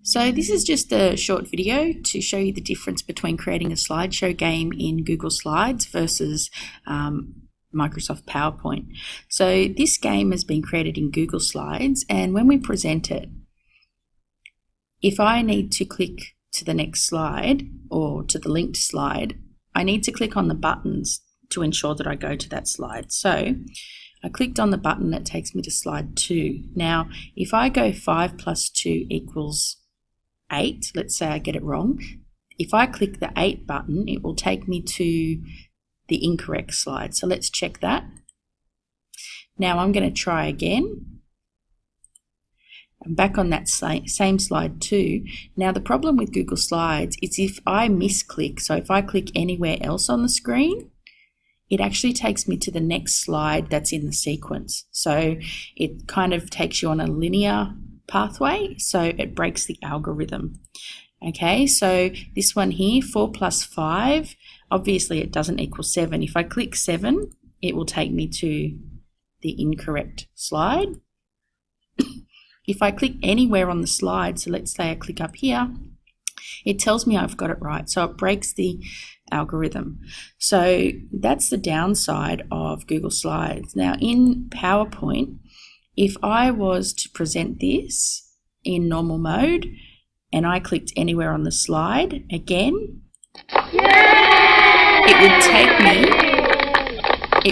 So this is just a short video to show you the difference between creating a slideshow game in Google Slides versus Microsoft PowerPoint. So this game has been created in Google Slides, and when we present it, if I need to click to the next slide or to the linked slide, I need to click on the buttons to ensure that I go to that slide. So I clicked on the button that takes me to slide 2. Now, if I go 5 plus 2 equals 8, let's say I get it wrong, if I click the 8 button, it will take me to the incorrect slide. So let's check that. Now I'm going to try again. I'm back on that same slide 2. Now the problem with Google Slides is if I misclick, so if I click anywhere else on the screen, it actually takes me to the next slide that's in the sequence. So it kind of takes you on a linear pathway, so it breaks the algorithm. Okay, so this one here, 4 plus 5, obviously it doesn't equal 7. If I click 7, it will take me to the incorrect slide. If I click anywhere on the slide, so let's say I click up here, it tells me I've got it right, so it breaks the algorithm. So that's the downside of Google Slides. Now in PowerPoint, if I was to present this in normal mode and I clicked anywhere on the slide again, it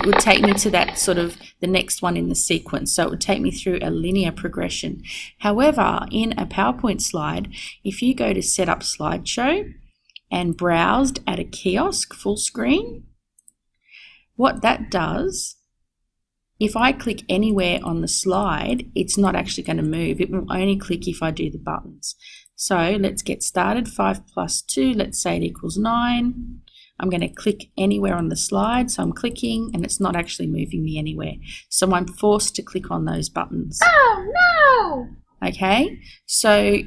would take me to that sort of the next one in the sequence. So it would take me through a linear progression. However, in a PowerPoint slide, if you go to set up slideshow and browsed at a kiosk full screen, what that does, if I click anywhere on the slide, it's not actually going to move. It will only click if I do the buttons. So let's get started. 5 plus 2, let's say it equals 9. I'm going to click anywhere on the slide. So I'm clicking and it's not actually moving me anywhere. So I'm forced to click on those buttons. Oh, no! Okay, so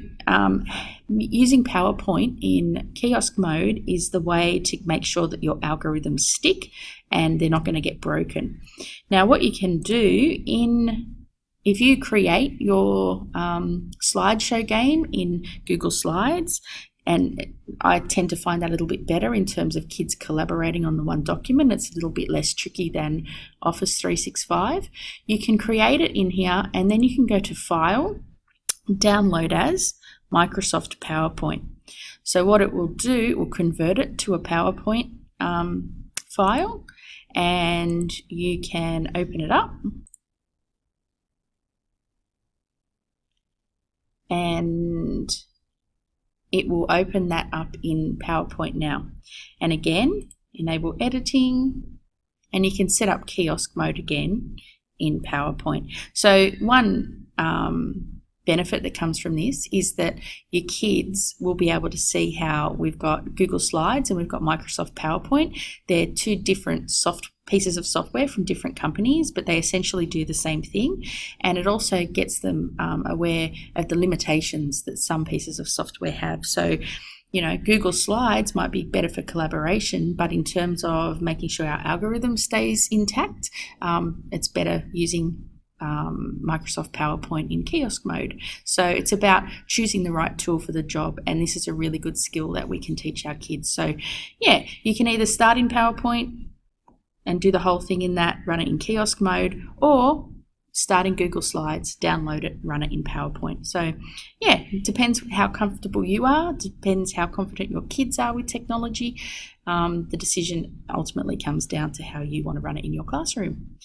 using PowerPoint in kiosk mode is the way to make sure that your algorithms stick and they're not going to get broken. Now, what you can do if you create your slideshow game in Google Slides, and I tend to find that a little bit better in terms of kids collaborating on the one document. It's a little bit less tricky than Office 365. You can create it in here and then you can go to File, Download as Microsoft PowerPoint. So what it will do, it will convert it to a PowerPoint file, and you can open it up. And it will open that up in PowerPoint now. And again, enable editing, and you can set up kiosk mode again in PowerPoint. So one benefit that comes from this is that your kids will be able to see how we've got Google Slides and we've got Microsoft PowerPoint. They're two different pieces of software from different companies, but they essentially do the same thing. And it also gets them aware of the limitations that some pieces of software have. So, you know, Google Slides might be better for collaboration, but in terms of making sure our algorithm stays intact, it's better using Microsoft PowerPoint in kiosk mode. So it's about choosing the right tool for the job, and this is a really good skill that we can teach our kids. So yeah, you can either start in PowerPoint and do the whole thing in that, run it in kiosk mode, or start in Google Slides, download it, run it in PowerPoint. So yeah, it depends how comfortable you are, depends how confident your kids are with technology. The decision ultimately comes down to how you want to run it in your classroom.